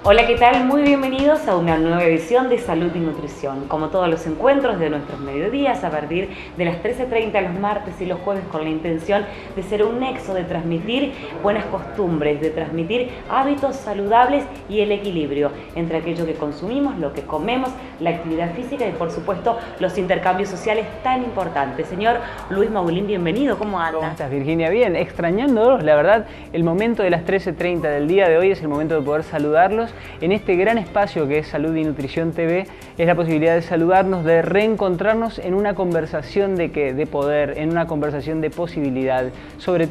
Hola, ¿qué tal? Muy bienvenidos a una nueva edición de Salud y Nutrición. Como todos los encuentros de nuestros mediodías, a partir de las 13:30 los martes y los jueves, con la intención de ser un nexo, de transmitir buenas costumbres, de transmitir hábitos saludables y el equilibrio entre aquello que consumimos, lo que comemos, la actividad física y, por supuesto, los intercambios sociales tan importantes. Señor Luis Maulín, bienvenido. ¿Cómo anda? ¿Cómo estás, Virginia? Bien, extrañándolos, la verdad, el momento de las 13:30 del día de hoy es el momento de poder saludarlos. En este gran espacio que es Salud y Nutrición TV, es la posibilidad de saludarnos, de reencontrarnos en una conversación de poder, en una conversación de posibilidad, sobre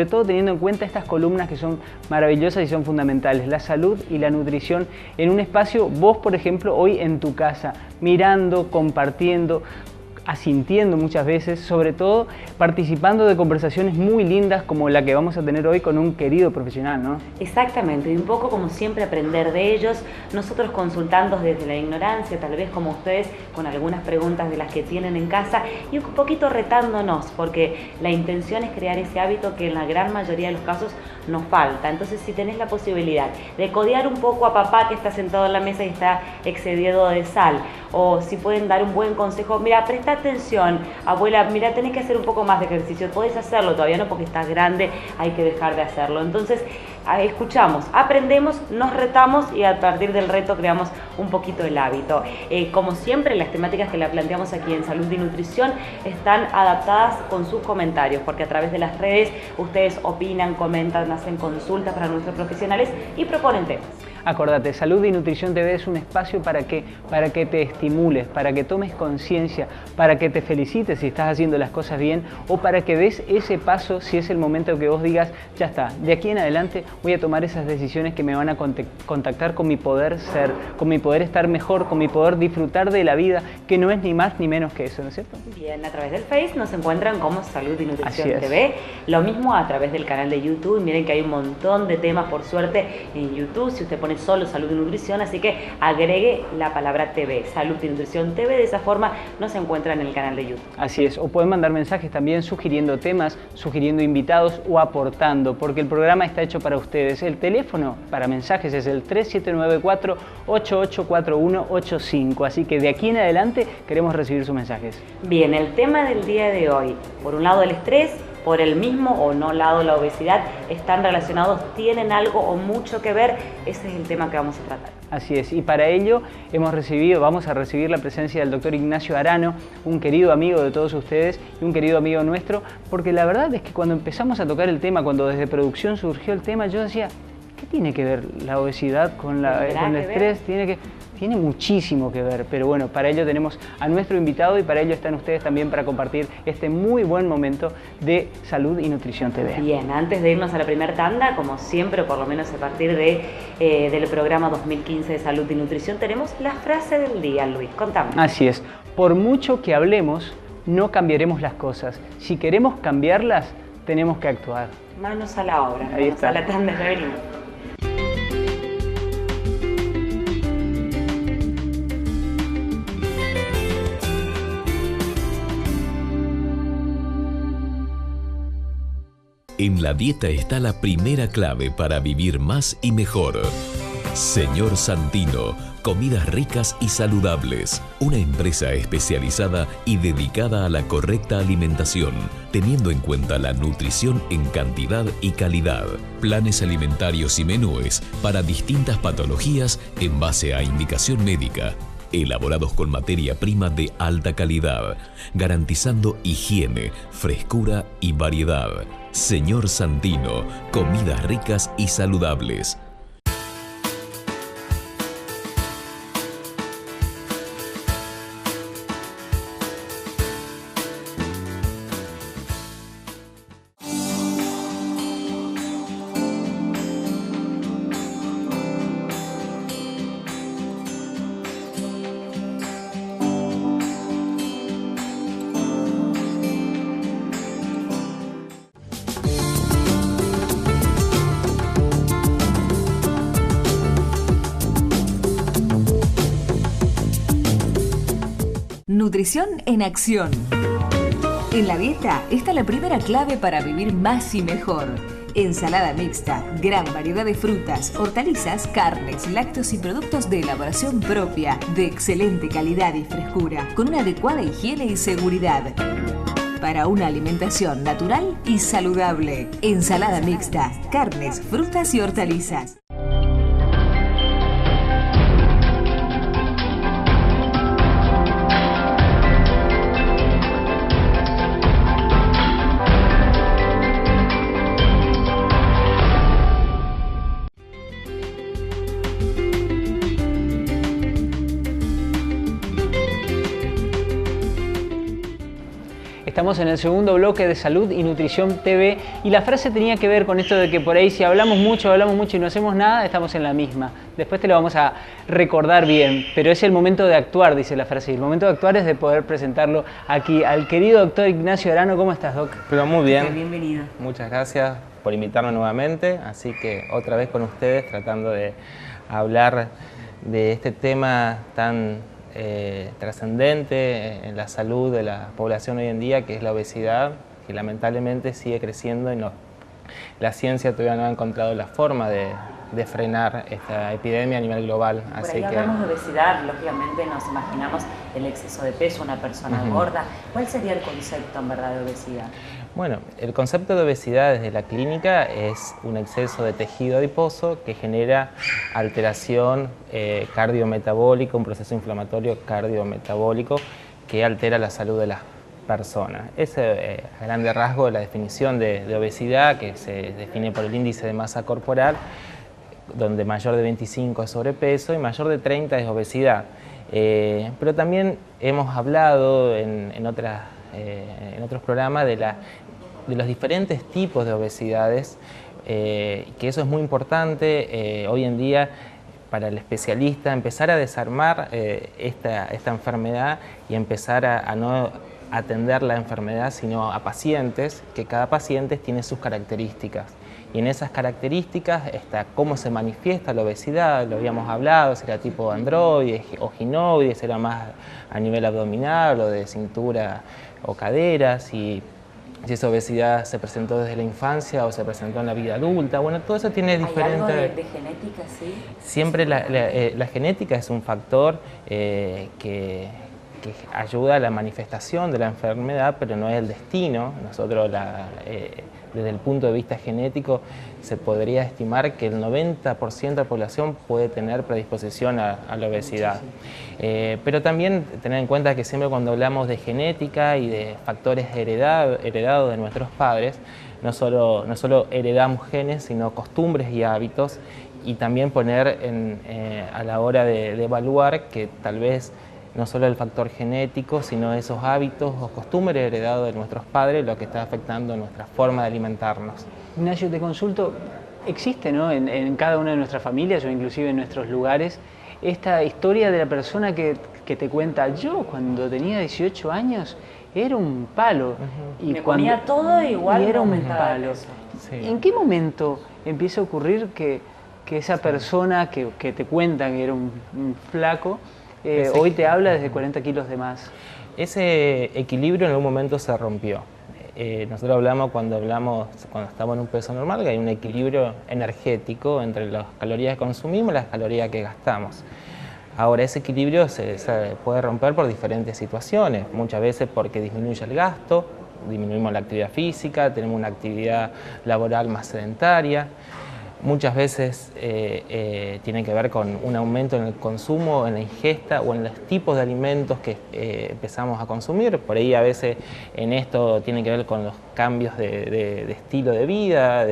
todo teniendo en cuenta estas columnas que son maravillosas y son fundamentales, la salud y la nutrición en un espacio, vos por ejemplo, hoy en tu casa, mirando, compartiendo, asintiendo muchas veces, sobre todo participando de conversaciones muy lindas como la que vamos a tener hoy con un querido profesional, ¿no? Exactamente, y un poco como siempre aprender de ellos, nosotros consultando desde la ignorancia, tal vez como ustedes con algunas preguntas de las que tienen en casa y un poquito retándonos, porque la intención es crear ese hábito que en la gran mayoría de los casos nos falta. Entonces, si tenés la posibilidad de codear un poco a papá que está sentado en la mesa y está excedido de sal, o si pueden dar un buen consejo, mira, presta atención, abuela, mira, tenés que hacer un poco más de ejercicio, podés hacerlo, todavía no porque estás grande, hay que dejar de hacerlo. Entonces, escuchamos, aprendemos, nos retamos y a partir del reto creamos un poquito el hábito. Como siempre, las temáticas que la planteamos aquí en Salud y Nutrición están adaptadas con sus comentarios, porque a través de las redes ustedes opinan, comentan, hacen consultas para nuestros profesionales y proponen temas. Acordate, Salud y Nutrición TV es un espacio para que te estimules, para que tomes conciencia, para que te felicites si estás haciendo las cosas bien o para que des ese paso si es el momento que vos digas, ya está, de aquí en adelante voy a tomar esas decisiones que me van a contactar con mi poder ser, con mi poder estar mejor, con mi poder disfrutar de la vida, que no es ni más ni menos que eso, ¿no es cierto? Bien, a través del Face nos encuentran como Salud y Nutrición TV, lo mismo a través del canal de YouTube. Miren que hay un montón de temas, por suerte, en YouTube, si usted pone solo Salud y Nutrición, así que agregue la palabra TV, Salud y Nutrición TV, de esa forma nos encuentran en el canal de YouTube. Así es, o pueden mandar mensajes también sugiriendo temas, sugiriendo invitados o aportando, porque el programa está hecho para ustedes. El teléfono para mensajes es el 3794-884185, así que de aquí en adelante queremos recibir sus mensajes. Bien, el tema del día de hoy, por un lado el estrés, por el mismo o no lado la obesidad, están relacionados, tienen algo o mucho que ver, ese es el tema que vamos a tratar. Así es, y para ello vamos a recibir la presencia del doctor Ignacio Arano, un querido amigo de todos ustedes y un querido amigo nuestro, porque la verdad es que cuando empezamos a tocar el tema, cuando desde producción surgió el tema, yo decía, ¿qué tiene que ver la obesidad con el estrés? Tiene muchísimo que ver, pero bueno, para ello tenemos a nuestro invitado y para ello están ustedes también para compartir este muy buen momento de Salud y Nutrición TV. Bien, antes de irnos a la primera tanda, como siempre, por lo menos a partir del programa 2015 de Salud y Nutrición, tenemos la frase del día, Luis, contame. Así es, por mucho que hablemos, no cambiaremos las cosas. Si queremos cambiarlas, tenemos que actuar. Manos a la obra, ahí está. A la tanda, ya venimos. En la dieta está la primera clave para vivir más y mejor. Señor Santino, comidas ricas y saludables. Una empresa especializada y dedicada a la correcta alimentación, teniendo en cuenta la nutrición en cantidad y calidad. Planes alimentarios y menúes para distintas patologías en base a indicación médica. Elaborados con materia prima de alta calidad, garantizando higiene, frescura y variedad. Señor Santino, comidas ricas y saludables. Nutrición en acción. En la dieta está la primera clave para vivir más y mejor. Ensalada mixta, gran variedad de frutas, hortalizas, carnes, lácteos y productos de elaboración propia, de excelente calidad y frescura, con una adecuada higiene y seguridad. Para una alimentación natural y saludable. Ensalada mixta, carnes, frutas y hortalizas. Estamos en el segundo bloque de Salud y Nutrición TV y la frase tenía que ver con esto de que por ahí si hablamos mucho y no hacemos nada, estamos en la misma. Después te lo vamos a recordar bien, pero es el momento de actuar, dice la frase. Y el momento de actuar es de poder presentarlo aquí al querido doctor Ignacio Arano. ¿Cómo estás, Doc? Pero muy bien. Bienvenido. Muchas gracias por invitarme nuevamente, así que otra vez con ustedes tratando de hablar de este tema tan trascendente en la salud de la población hoy en día, que es la obesidad, que lamentablemente sigue creciendo y la ciencia todavía no ha encontrado la forma de frenar esta epidemia a nivel global. Por ahí hablamos de obesidad, lógicamente nos imaginamos el exceso de peso, una persona gorda. ¿Cuál sería el concepto en verdad de obesidad? Bueno, el concepto de obesidad desde la clínica es un exceso de tejido adiposo que genera alteración cardiometabólica, un proceso inflamatorio cardiometabólico que altera la salud de las personas. Ese es a grande rasgo la definición de obesidad, que se define por el índice de masa corporal, donde mayor de 25 es sobrepeso y mayor de 30 es obesidad. Pero también hemos hablado en otros programas de los diferentes tipos de obesidades, que eso es muy importante hoy en día para el especialista, empezar a desarmar esta enfermedad y empezar a no atender la enfermedad sino a pacientes, que cada paciente tiene sus características. Y en esas características está cómo se manifiesta la obesidad, lo habíamos hablado, si era tipo androide o ginoide, si era más a nivel abdominal o de cintura o cadera, si esa obesidad se presentó desde la infancia o se presentó en la vida adulta. Bueno, todo eso tiene diferentes... ¿Hay algo de genética, sí? Siempre la genética es un factor que ayuda a la manifestación de la enfermedad, pero no es el destino. Nosotros, desde el punto de vista genético, se podría estimar que el 90% de la población puede tener predisposición a la obesidad. Pero también tener en cuenta que siempre cuando hablamos de genética y de factores heredados de nuestros padres, no solo heredamos genes, sino costumbres y hábitos, y también poner a la hora de evaluar que tal vez no solo el factor genético, sino esos hábitos o costumbres heredados de nuestros padres, lo que está afectando nuestra forma de alimentarnos. Ignacio, te consulto, ¿existe, ¿no? en cada una de nuestras familias o inclusive en nuestros lugares esta historia de la persona que te cuenta, yo cuando tenía 18 años era un palo? Y me comía todo igual y era un aumentaba palo. Sí. ¿En qué momento empieza a ocurrir que esa persona que te cuenta que era un flaco, hoy te habla desde 40 kilos de más? Ese equilibrio en algún momento se rompió. Nosotros hablamos cuando estamos en un peso normal, que hay un equilibrio energético entre las calorías que consumimos y las calorías que gastamos. Ahora, ese equilibrio se puede romper por diferentes situaciones, muchas veces porque disminuye el gasto, disminuimos la actividad física, tenemos una actividad laboral más sedentaria. Muchas veces tienen que ver con un aumento en el consumo, en la ingesta o en los tipos de alimentos que empezamos a consumir. Por ahí a veces en esto tiene que ver con los cambios de estilo de vida,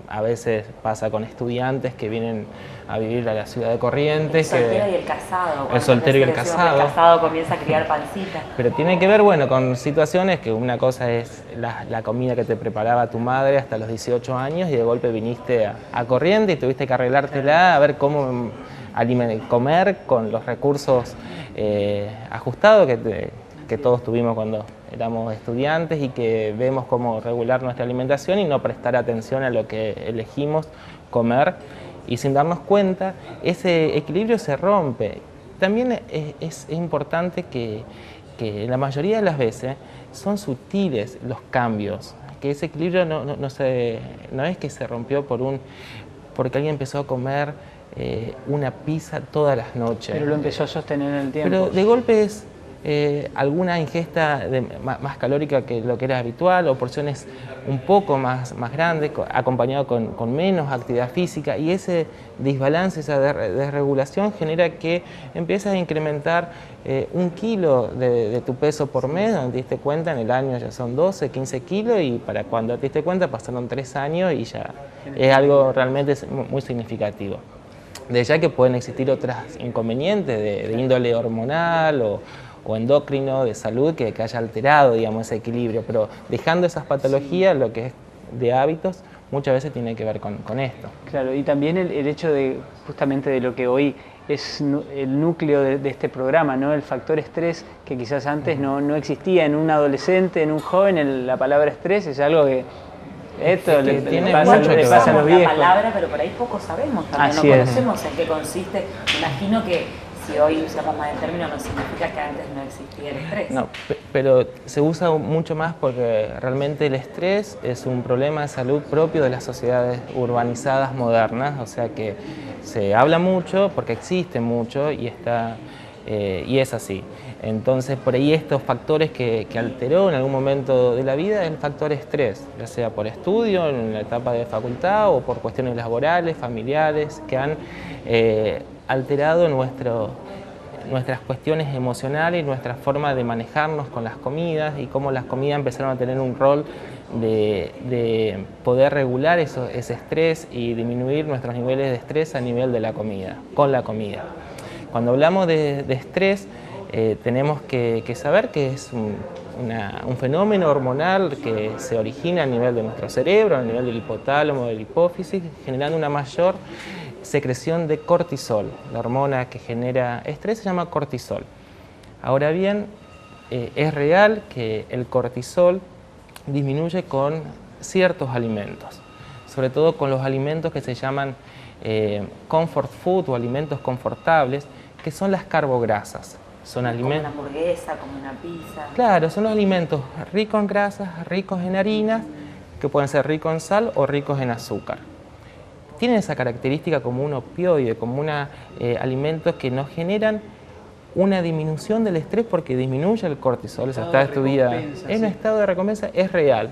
a veces pasa con estudiantes que vienen a vivir a la ciudad de Corrientes. El soltero y el casado. El soltero y el casado. El casado comienza a criar pancita. Pero tiene que ver, bueno, con situaciones que una cosa es la comida que te preparaba tu madre hasta los 18 años y de golpe viniste a Corrientes y tuviste que arreglártela a ver cómo comer con los recursos ajustados que todos tuvimos cuando éramos estudiantes y que vemos cómo regular nuestra alimentación y no prestar atención a lo que elegimos comer. Y sin darnos cuenta, ese equilibrio se rompe. También es importante que la mayoría de las veces son sutiles los cambios que ese equilibrio no es que se rompió porque alguien empezó a comer una pizza todas las noches. Pero lo empezó a sostener en el tiempo. Pero de golpe es alguna ingesta más calórica que lo que era habitual, o porciones un poco más grandes, acompañado con menos actividad física, y ese desbalance, esa desregulación genera que empiezas a incrementar 1 kilo de tu peso por mes, donde te diste cuenta en el año ya son 12, 15 kilos, y para cuando te diste cuenta pasaron 3 años y ya es algo realmente muy significativo. De ya que pueden existir otros inconvenientes de índole hormonal o endocrino, de salud, que haya alterado, digamos, ese equilibrio, pero dejando esas patologías, lo que es de hábitos, muchas veces tiene que ver con esto. Claro, y también el hecho de, justamente de lo que hoy es el núcleo de este programa, ¿no? El factor estrés, que quizás antes no existía en un adolescente, en un joven, la palabra estrés es algo que esto le pasa a los viejos. La palabra, pero por ahí poco sabemos, también Así no es. conocemos en qué consiste. Imagino que si hoy usamos más el término no significa que antes no existía el estrés. No, pero se usa mucho más porque realmente el estrés es un problema de salud propio de las sociedades urbanizadas modernas, o sea que se habla mucho porque existe mucho y es así. Entonces, por ahí estos factores que alteró en algún momento de la vida es el factor estrés, ya sea por estudio, en la etapa de facultad, o por cuestiones laborales, familiares, que han alterado nuestras cuestiones emocionales y nuestra forma de manejarnos con las comidas, y cómo las comidas empezaron a tener un rol de poder regular ese estrés y disminuir nuestros niveles de estrés a nivel de la comida, con la comida. Cuando hablamos de estrés, tenemos que saber que es un fenómeno hormonal que se origina a nivel de nuestro cerebro, a nivel del hipotálamo, de la hipófisis, generando una mayor secreción de cortisol. La hormona que genera estrés se llama cortisol. Ahora bien, es real que el cortisol disminuye con ciertos alimentos, sobre todo con los alimentos que se llaman comfort food o alimentos confortables, que son las carbograsas. Son alimentos, como una hamburguesa, como una pizza. Claro, son los alimentos ricos en grasas, ricos en harinas, que pueden ser ricos en sal o ricos en azúcar. Tienen esa característica como un opioide, como alimentos que nos generan una disminución del estrés porque disminuye el cortisol. Eso está estudiado. Es un estado de recompensa, es real,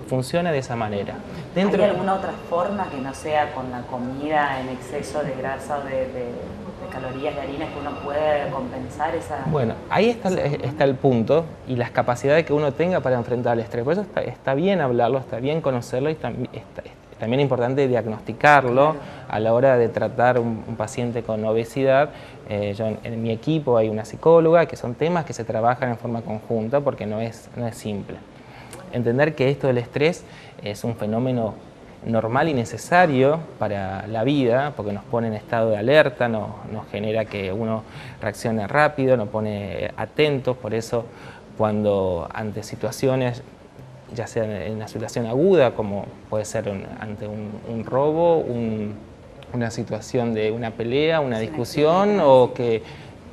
funciona de esa manera. ¿Hay alguna otra forma que no sea con la comida en exceso de grasa o de calorías de harinas que uno puede compensar esa...? Bueno, ahí está el punto y las capacidades que uno tenga para enfrentar el estrés. Por eso está bien hablarlo, está bien conocerlo y también es importante diagnosticarlo a la hora de tratar un paciente con obesidad. En mi equipo hay una psicóloga, que son temas que se trabajan en forma conjunta porque no es simple. Entender que esto del estrés es un fenómeno normal y necesario para la vida, porque nos pone en estado de alerta, nos genera que uno reaccione rápido, nos pone atentos. Por eso, cuando ante situaciones, ya sea en una situación aguda, como puede ser ante un robo, una situación de una pelea, una discusión, o que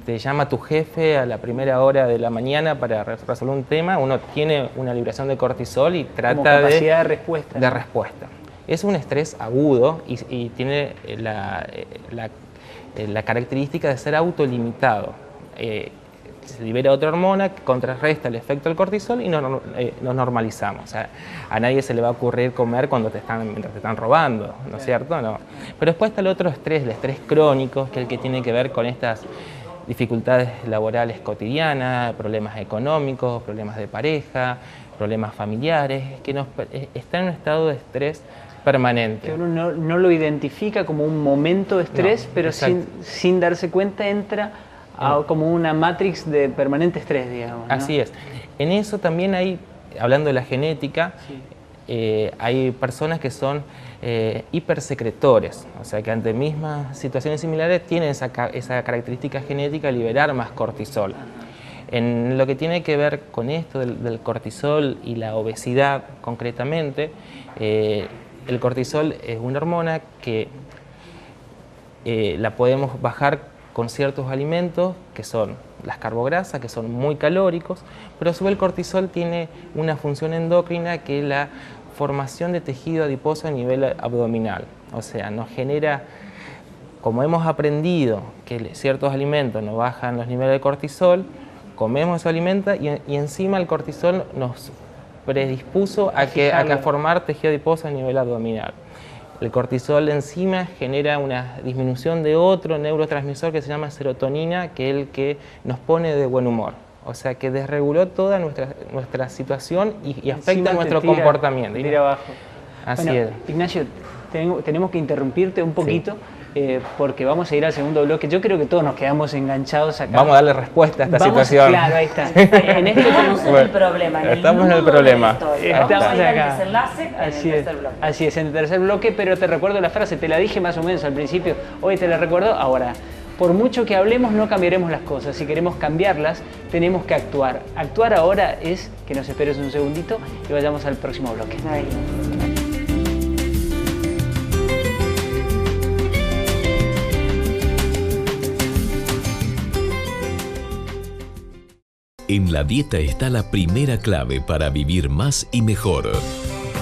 te llama tu jefe a la primera hora de la mañana para resolver un tema, uno tiene una liberación de cortisol y trata como capacidad de respuesta. De respuesta. Es un estrés agudo y tiene la característica de ser autolimitado. Se libera otra hormona que contrarresta el efecto del cortisol y nos normalizamos. O sea, a nadie se le va a ocurrir comer mientras te están robando, ¿no es cierto? No. Pero después está el otro estrés, el estrés crónico, que es el que tiene que ver con estas dificultades laborales cotidianas, problemas económicos, problemas de pareja, problemas familiares, que está en un estado de estrés permanente. Que uno no lo identifica como un momento de estrés, pero sin darse cuenta entra como una matrix de permanente estrés, digamos, ¿no? Así es. En eso también hablando de la genética, hay personas que son hipersecretores, o sea que ante mismas situaciones similares tienen esa característica genética de liberar más cortisol. En lo que tiene que ver con esto del cortisol y la obesidad concretamente, el cortisol es una hormona que la podemos bajar con ciertos alimentos que son las carbograsas, que son muy calóricos, pero a su vez el cortisol tiene una función endocrina que es la formación de tejido adiposo a nivel abdominal. O sea, nos genera, como hemos aprendido que ciertos alimentos nos bajan los niveles de cortisol, comemos ese alimento y encima el cortisol nos predispuso a formar tejido adiposo a nivel abdominal. El cortisol encima genera una disminución de otro neurotransmisor que se llama serotonina, que es el que nos pone de buen humor. O sea, que desreguló toda nuestra situación y afecta nuestro comportamiento. Tira abajo. Así es. Ignacio, tenemos que interrumpirte un poquito. Sí. Porque vamos a ir al segundo bloque. Yo creo que todos nos quedamos enganchados acá. Vamos a darle respuesta a esta situación. Claro, ahí está. Estamos en el problema. Estamos en el problema. Estamos acá. Así es, en el tercer bloque, pero te recuerdo la frase, te la dije más o menos al principio, hoy te la recuerdo, ahora. Por mucho que hablemos, no cambiaremos las cosas. Si queremos cambiarlas, tenemos que actuar. Actuar ahora es que nos esperes un segundito y vayamos al próximo bloque. Ahí. En la dieta está la primera clave para vivir más y mejor.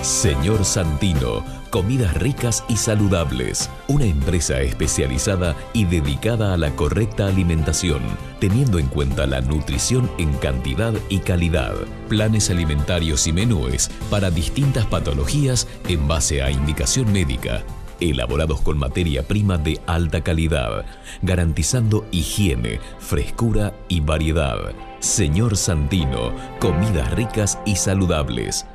Señor Santino, comidas ricas y saludables. Una empresa especializada y dedicada a la correcta alimentación, teniendo en cuenta la nutrición en cantidad y calidad. Planes alimentarios y menúes para distintas patologías en base a indicación médica. Elaborados con materia prima de alta calidad, garantizando higiene, frescura y variedad. Señor Santino, comidas ricas y saludables.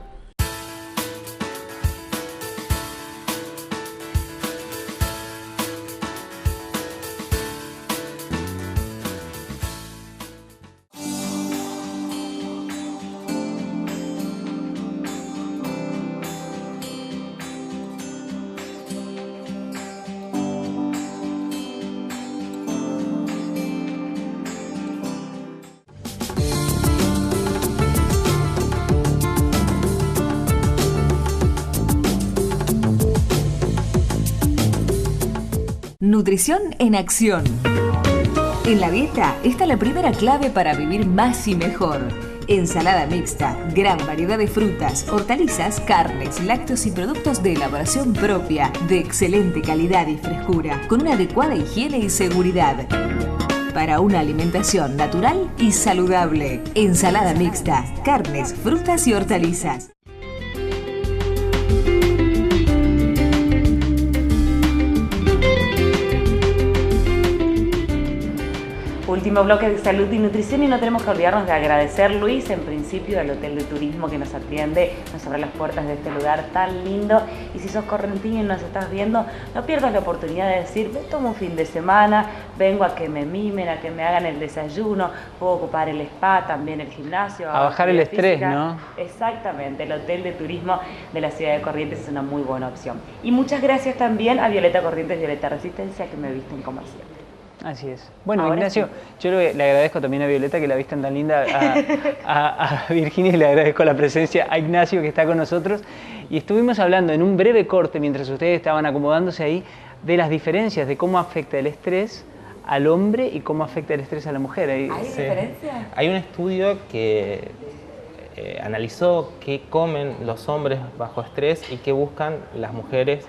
Nutrición en acción. En la dieta está la primera clave para vivir más y mejor. Ensalada mixta, gran variedad de frutas, hortalizas, carnes, lácteos y productos de elaboración propia, de excelente calidad y frescura, con una adecuada higiene y seguridad. Para una alimentación natural y saludable. Ensalada mixta, carnes, frutas y hortalizas. Último bloque de salud y nutrición y no tenemos que olvidarnos de agradecer, Luis, en principio al Hotel de Turismo que nos atiende, nos abre las puertas de este lugar tan lindo. Y si sos correntino y nos estás viendo, no pierdas la oportunidad de decir, me tomo un fin de semana, vengo a que me mimen, a que me hagan el desayuno, puedo ocupar el spa, también el gimnasio. A bajar el estrés, ¿no? Exactamente, el Hotel de Turismo de la ciudad de Corrientes es una muy buena opción. Y muchas gracias también a Violeta Corrientes, Violeta Resistencia, que me visten como siempre. Así es. Bueno, ahora Ignacio, sí. Yo le agradezco también a Violeta que la visten tan linda, a Virginia, y le agradezco la presencia a Ignacio que está con nosotros. Y estuvimos hablando en un breve corte, mientras ustedes estaban acomodándose ahí, de las diferencias de cómo afecta el estrés al hombre y cómo afecta el estrés a la mujer. ¿Hay diferencia? Hay un estudio que analizó qué comen los hombres bajo estrés y qué buscan las mujeres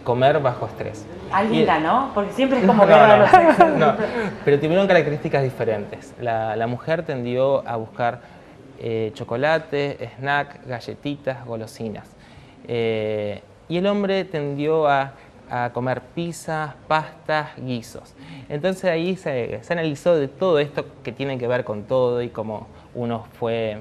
comer bajo estrés. ¿Alguien ganó? Porque siempre es como ver los sexos. No, pero tuvieron características diferentes. La mujer tendió a buscar chocolate, snack, galletitas, golosinas. Y el hombre tendió a comer pizzas, pastas, guisos. Entonces ahí se analizó de todo esto que tiene que ver con todo y cómo uno fue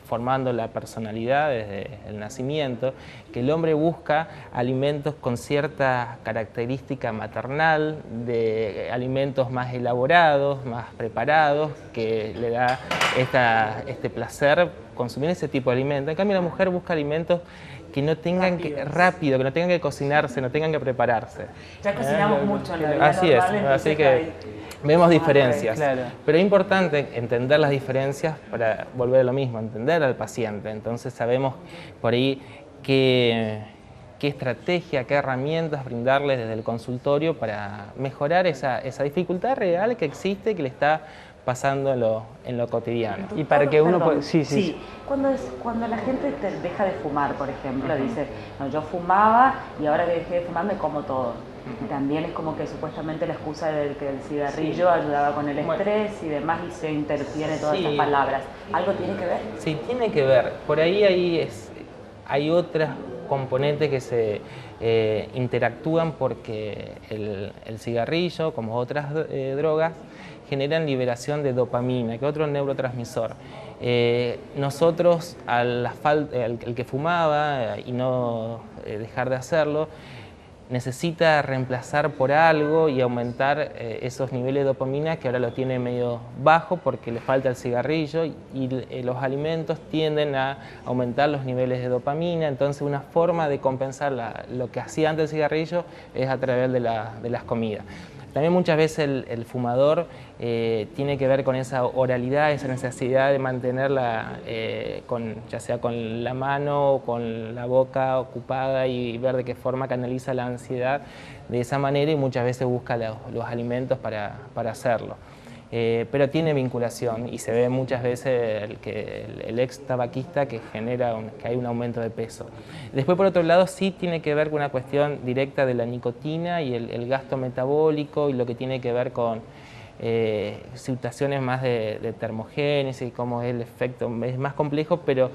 formando la personalidad desde el nacimiento, que el hombre busca alimentos con cierta característica maternal, de alimentos más elaborados, más preparados, que le da este placer consumir ese tipo de alimentos. En cambio la mujer busca alimentos que no tengan que no tengan que cocinarse, no tengan que prepararse. Ya cocinamos mucho en la vida Así normal, es, así que vemos diferencias. Claro. Pero es importante entender las diferencias para volver a lo mismo, entender al paciente. Entonces sabemos por ahí qué estrategia, qué herramientas brindarles desde el consultorio para mejorar esa dificultad real que existe, que le está pasando en lo cotidiano. Y para que uno pueda... Sí. Cuando la gente deja de fumar, por ejemplo, dice, no, yo fumaba y ahora que dejé de fumar me como todo. También es como que supuestamente la excusa del que el cigarrillo ayudaba con el estrés y demás, y se interfiere todas estas palabras. ¿Algo tiene que ver? Sí, tiene que ver. Por ahí hay otras componentes que se interactúan, porque el cigarrillo, como otras drogas, generan liberación de dopamina, que es otro neurotransmisor. Nosotros, el que fumaba y no dejar de hacerlo, necesita reemplazar por algo y aumentar esos niveles de dopamina, que ahora lo tiene medio bajo porque le falta el cigarrillo, y los alimentos tienden a aumentar los niveles de dopamina. Entonces una forma de compensar lo que hacía antes el cigarrillo es a través de las comidas. También muchas veces el fumador tiene que ver con esa oralidad, esa necesidad de mantenerla ya sea con la mano o con la boca ocupada, y ver de qué forma canaliza la ansiedad de esa manera, y muchas veces busca los alimentos para hacerlo. Pero tiene vinculación, y se ve muchas veces el ex tabaquista que genera que hay un aumento de peso. Después, por otro lado, sí tiene que ver con una cuestión directa de la nicotina y el gasto metabólico, y lo que tiene que ver con situaciones más de termogénesis y cómo es el efecto. Es más complejo, pero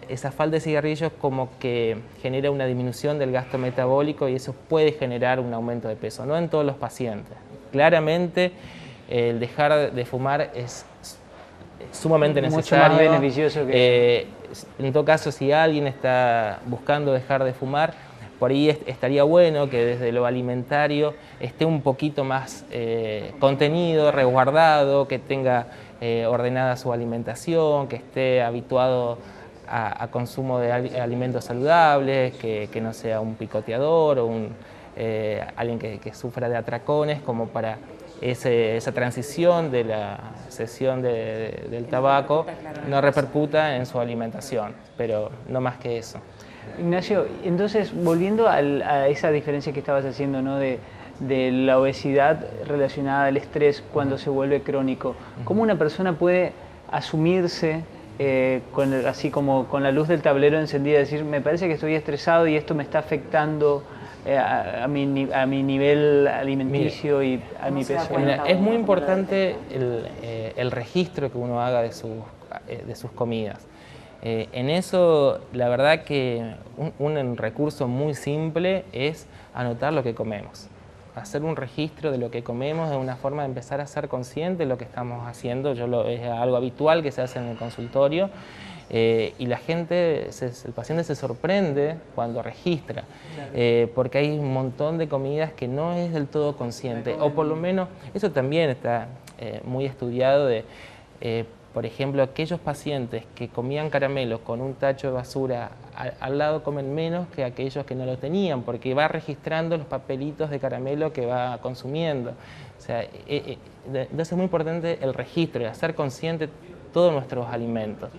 esa falta de cigarrillos como que genera una disminución del gasto metabólico, y eso puede generar un aumento de peso. No en todos los pacientes. Claramente el dejar de fumar es sumamente necesario. Mucho más beneficioso que... En todo caso, si alguien está buscando dejar de fumar, por ahí estaría bueno que desde lo alimentario esté un poquito más contenido, resguardado, que tenga ordenada su alimentación, que esté habituado a consumo de alimentos saludables, que no sea un picoteador o alguien que sufra de atracones, como para esa transición de la cesión del tabaco no repercuta en su alimentación, pero no más que eso. Ignacio, entonces, volviendo a esa diferencia que estabas haciendo, ¿no? de la obesidad relacionada al estrés cuando se vuelve crónico, ¿cómo una persona puede asumirse así como con la luz del tablero encendida, decir, me parece que estoy estresado y esto me está afectando a mi nivel alimenticio y a mi peso? Mira, es muy importante el registro que uno haga de sus comidas. En eso, la verdad que un recurso muy simple es anotar lo que comemos. Hacer un registro de lo que comemos es una forma de empezar a ser consciente de lo que estamos haciendo. Es algo habitual que se hace en el consultorio, y la gente, el paciente se sorprende cuando registra, porque hay un montón de comidas que no es del todo consciente, o por lo menos eso también está muy estudiado por ejemplo, aquellos pacientes que comían caramelos con un tacho de basura al lado comen menos que aquellos que no lo tenían, porque va registrando los papelitos de caramelo que va consumiendo. O sea, entonces es muy importante el registro, hacer consciente todos nuestros alimentos.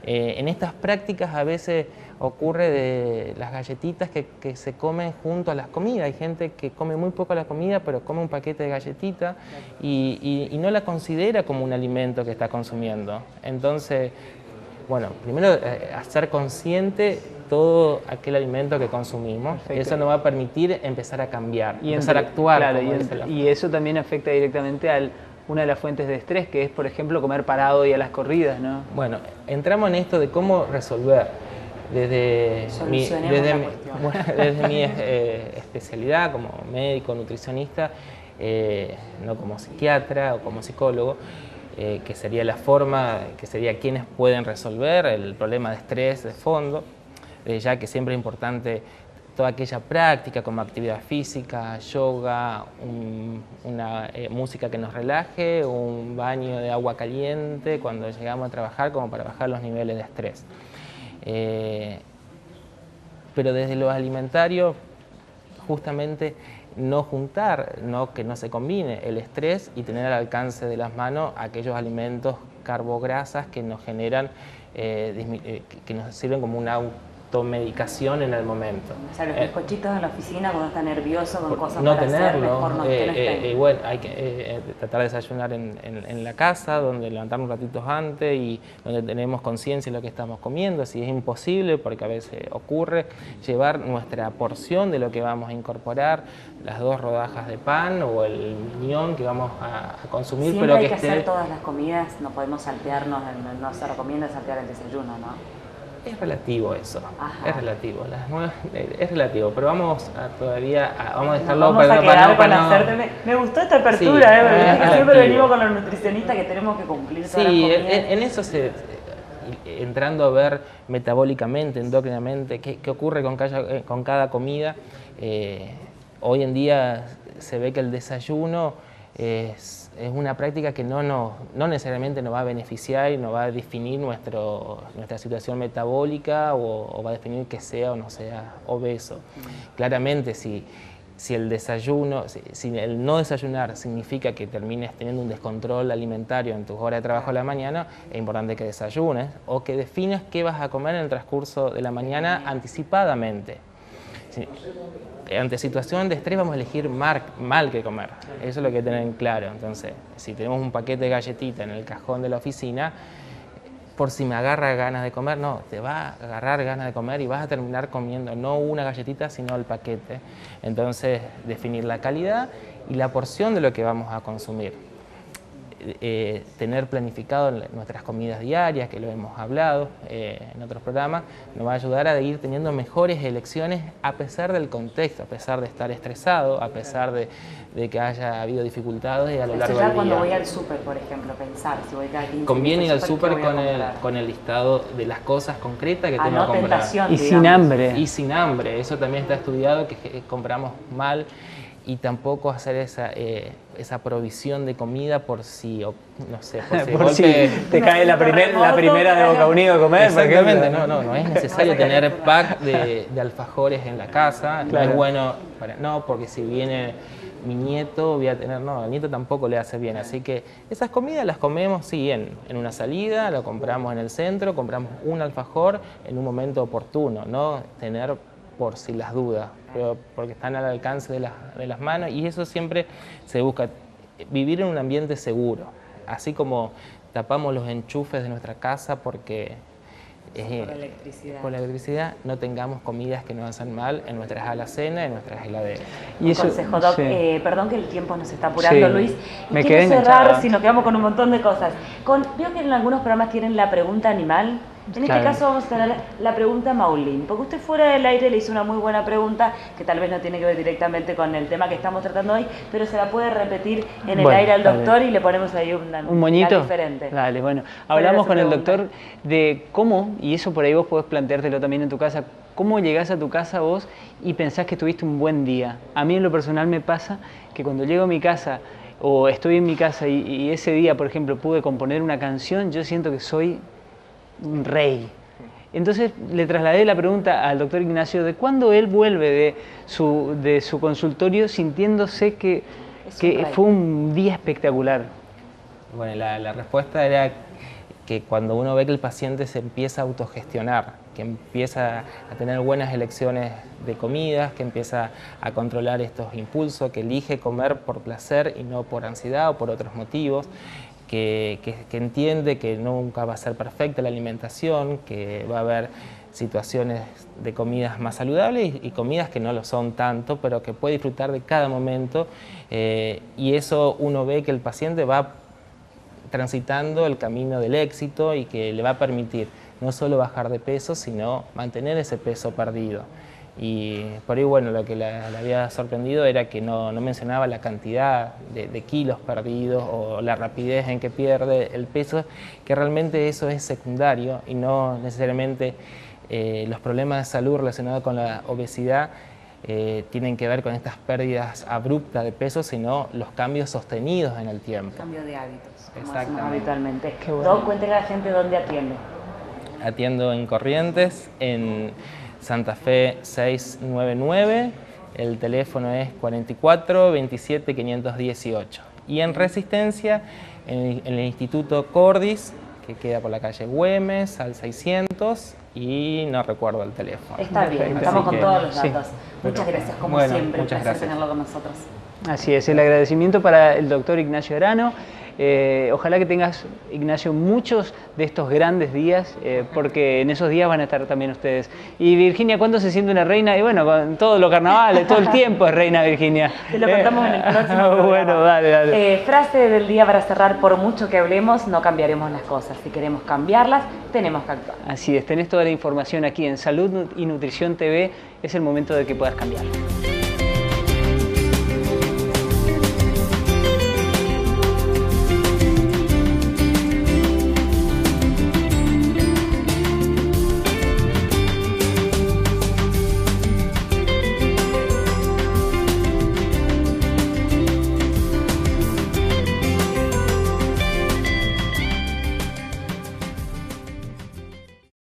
En estas prácticas a veces ocurre de las galletitas que se comen junto a las comidas. Hay gente que come muy poco la comida, pero come un paquete de galletitas y no la considera como un alimento que está consumiendo. Entonces, bueno, primero hacer consciente todo aquel alimento que consumimos. Perfecto. Eso nos va a permitir empezar a cambiar, empezar a actuar. Claro, y eso también afecta directamente a una de las fuentes de estrés, que es, por ejemplo, comer parado y a las corridas, ¿no? Bueno, entramos en esto de cómo resolver. Desde mi especialidad como médico, nutricionista, no como psiquiatra o como psicólogo, que sería la forma, que sería quienes pueden resolver el problema de estrés de fondo, ya que siempre es importante toda aquella práctica como actividad física, yoga, una música que nos relaje, un baño de agua caliente cuando llegamos a trabajar, como para bajar los niveles de estrés. Pero desde lo alimentario, justamente no juntar, que no se combine el estrés y tener al alcance de las manos aquellos alimentos carbograsas que nos generan, que nos sirven como automedicación en el momento. O sea, los bizcochitos en la oficina cuando está nervioso con cosas no para hacer, mejor no estén. bueno, hay que tratar de desayunar en la casa, donde levantarnos ratitos antes y donde tenemos conciencia de lo que estamos comiendo. Si es imposible, porque a veces ocurre, llevar nuestra porción de lo que vamos a incorporar, las 2 rodajas de pan o el miñón que vamos a consumir. Siempre pero hay que que hacer todas las comidas, no podemos saltearnos, no se recomienda saltear el desayuno, ¿no? Es relativo eso, Ajá. es relativo, es relativo, pero vamos a dejarlo vamos a quedar con hacerte. Me gustó esta apertura, sí, porque siempre venimos con los nutricionistas que tenemos que cumplir todas las comidas. En eso entrando a ver metabólicamente, endocrinamente, qué ocurre con cada comida. Hoy en día se ve que el desayuno es una práctica que no necesariamente nos va a beneficiar y nos va a definir nuestra situación metabólica o va a definir que sea o no sea obeso. Claramente, si el desayuno, si el no desayunar significa que termines teniendo un descontrol alimentario en tus horas de trabajo a la mañana, es importante que desayunes o que definas qué vas a comer en el transcurso de la mañana anticipadamente. Ante situación de estrés vamos a elegir mal qué comer, eso es lo que tener claro. Entonces, si tenemos un paquete de galletitas en el cajón de la oficina, por si me agarra ganas de comer, no, te va a agarrar ganas de comer y vas a terminar comiendo no una galletita, sino el paquete. Entonces, definir la calidad y la porción de lo que vamos a consumir. Tener planificado nuestras comidas diarias, que lo hemos hablado en otros programas, nos va a ayudar a ir teniendo mejores elecciones a pesar del contexto, a pesar de estar estresado, a pesar de que haya habido dificultades a lo largo del día. Cuando voy al súper, por ejemplo, pensar si voy cada 15 conviene ir al súper súper con el listado de las cosas concretas que tengo que comprar. Tentación, y sin hambre. Y sin hambre, eso también está estudiado, que compramos mal. Y tampoco hacer esa provisión de comida por si, no sé, por si te cae la primera de Boca Unido a comer. Exactamente, no es necesario tener pack de alfajores en la casa, claro. No es bueno, porque si viene mi nieto voy a tener, al nieto tampoco le hace bien, así que esas comidas las comemos, sí, en una salida, lo compramos en el centro, compramos un alfajor en un momento oportuno, no tener por si las dudas, pero porque están al alcance de las manos, y eso siempre se busca, vivir en un ambiente seguro, así como tapamos los enchufes de nuestra casa porque por la electricidad, no tengamos comidas que nos hacen mal en nuestras alacenas, en nuestras heladeras. Y eso, consejo, Doc, sí. Perdón que el tiempo nos está apurando, sí. Luis. Me quiero cerrar, si nos quedamos con un montón de cosas. Veo que en algunos programas tienen la pregunta animal. En este caso vamos a tener la pregunta Maulín, porque usted fuera del aire le hizo una muy buena pregunta que tal vez no tiene que ver directamente con el tema que estamos tratando hoy, pero se la puede repetir en el aire al doctor y le ponemos ahí un moñito diferente. Dale, bueno, hablamos con el doctor de cómo, y eso por ahí vos podés planteártelo también en tu casa, cómo llegás a tu casa vos y pensás que tuviste un buen día. A mí en lo personal me pasa que cuando llego a mi casa o estoy en mi casa y ese día, por ejemplo, pude componer una canción, yo siento que soy un rey. Entonces le trasladé la pregunta al doctor Ignacio de cuándo él vuelve de su consultorio sintiéndose que fue un día espectacular. Bueno, la respuesta era que cuando uno ve que el paciente se empieza a autogestionar, que empieza a tener buenas elecciones de comidas, que empieza a controlar estos impulsos, que elige comer por placer y no por ansiedad o por otros motivos, que entiende que nunca va a ser perfecta la alimentación, que va a haber situaciones de comidas más saludables y comidas que no lo son tanto, pero que puede disfrutar de cada momento, y eso uno ve que el paciente va transitando el camino del éxito y que le va a permitir no solo bajar de peso, sino mantener ese peso perdido. Y por ahí, bueno, lo que le había sorprendido era que no mencionaba la cantidad de kilos perdidos o la rapidez en que pierde el peso, que realmente eso es secundario y no necesariamente los problemas de salud relacionados con la obesidad tienen que ver con estas pérdidas abruptas de peso, sino los cambios sostenidos en el tiempo. Cambio de hábitos, como exactamente. Habitualmente. Bueno. Doc, cuéntele a la gente dónde atiende. Atiendo en Corrientes, en Santa Fe 699, el teléfono es 44 27 518. Y en Resistencia, en el Instituto Cordis, que queda por la calle Güemes, al 600, y no recuerdo el teléfono. Está bien, Perfecto. estamos con todos los Sí. datos. Muchas gracias, como Bueno, siempre, un muchas placer gracias. tenerlo con nosotros. Así es, el agradecimiento para el doctor Ignacio Arano. Ojalá que tengas, Ignacio, muchos de estos grandes días, porque en esos días van a estar también ustedes. Y Virginia, ¿cuándo se siente una reina? Y bueno, con todos los carnavales, todo el tiempo es reina Virginia. Te lo contamos en el próximo programa. Bueno, dale. Frase del día para cerrar: por mucho que hablemos, no cambiaremos las cosas. Si queremos cambiarlas, tenemos que actuar. Así es, tenés toda la información aquí en Salud y Nutrición TV. Es el momento de que puedas cambiar.